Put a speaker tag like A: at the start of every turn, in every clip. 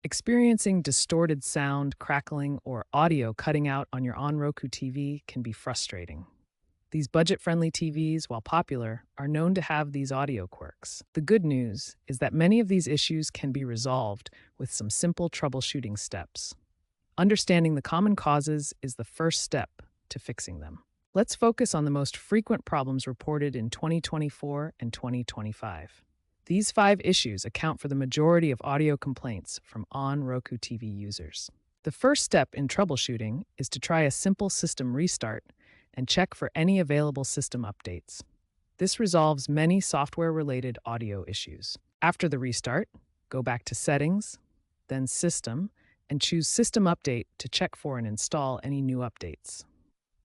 A: Experiencing distorted sound, crackling, or audio cutting out on your Onn Roku TV can be frustrating. These budget-friendly TVs, while popular, are known to have these audio quirks. The good news is that many of these issues can be resolved with some simple troubleshooting steps. Understanding the common causes is the first step to fixing them. Let's focus on the most frequent problems reported in 2024 and 2025. These 5 issues account for the majority of audio complaints from Onn Roku TV users. The first step in troubleshooting is to try a simple system restart and check for any available system updates. This resolves many software-related audio issues. After the restart, go back to Settings, then System, and choose System Update to check for and install any new updates.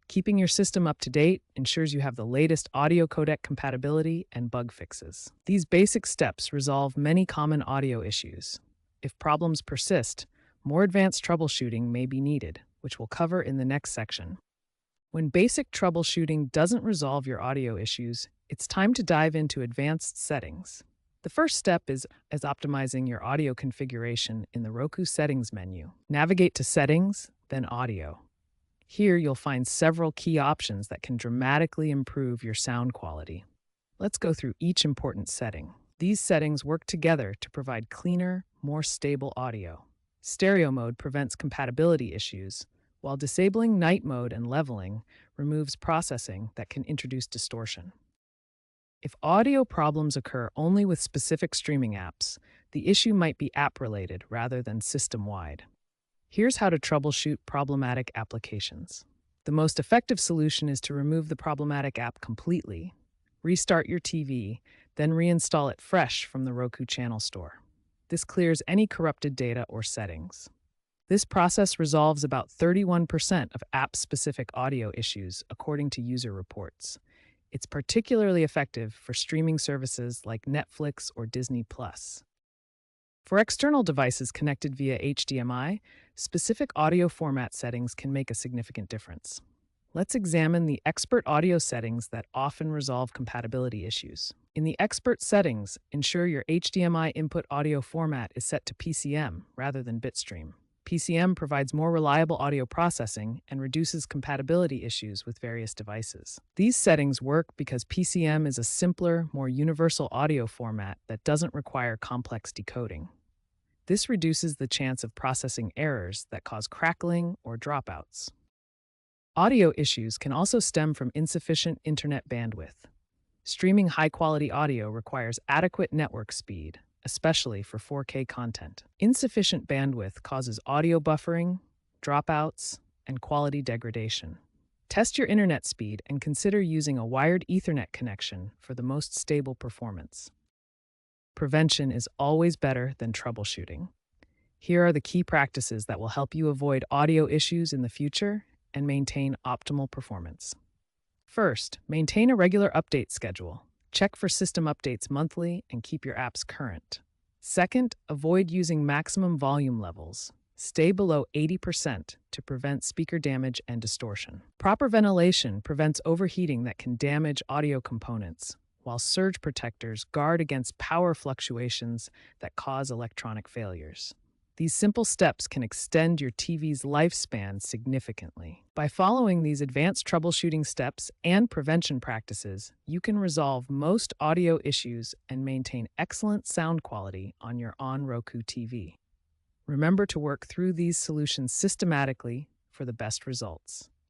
A: Keeping your system up to date ensures you have the latest audio codec compatibility and bug fixes. These basic steps resolve many common audio issues. If problems persist, more advanced troubleshooting may be needed, which we'll cover in the next section. When basic troubleshooting doesn't resolve your audio issues, it's time to dive into advanced settings. The first step is optimizing your audio configuration in the Roku Settings menu. Navigate to Settings, then Audio. Here you'll find several key options that can dramatically improve your sound quality. Let's go through each important setting. These settings work together to provide cleaner, more stable audio. Stereo mode prevents compatibility issues, while disabling night mode and leveling removes processing that can introduce distortion. If audio problems occur only with specific streaming apps, the issue might be app-related rather than system-wide. Here's how to troubleshoot problematic applications. The most effective solution is to remove the problematic app completely, restart your TV, then reinstall it fresh from the Roku Channel Store. This clears any corrupted data or settings. This process resolves about 31% of app-specific audio issues, according to user reports. It's particularly effective for streaming services like Netflix or Disney+. For external devices connected via HDMI, specific audio format settings can make a significant difference. Let's examine the expert audio settings that often resolve compatibility issues. In the expert settings, ensure your HDMI input audio format is set to PCM rather than bitstream. PCM provides more reliable audio processing and reduces compatibility issues with various devices. These settings work because PCM is a simpler, more universal audio format that doesn't require complex decoding. This reduces the chance of processing errors that cause crackling or dropouts. Audio issues can also stem from insufficient internet bandwidth. Streaming high-quality audio requires adequate network speed, especially for 4K content. Insufficient bandwidth causes audio buffering, dropouts, and quality degradation. Test your internet speed and consider using a wired Ethernet connection for the most stable performance. Prevention is always better than troubleshooting. Here are the key practices that will help you avoid audio issues in the future and maintain optimal performance. First, maintain a regular update schedule. Check for system updates monthly and keep your apps current. Second, avoid using maximum volume levels. Stay below 80% to prevent speaker damage and distortion. Proper ventilation prevents overheating that can damage audio components, while surge protectors guard against power fluctuations that cause electronic failures. These simple steps can extend your TV's lifespan significantly. By following these advanced troubleshooting steps and prevention practices, you can resolve most audio issues and maintain excellent sound quality on your Onn Roku TV. Remember to work through these solutions systematically for the best results.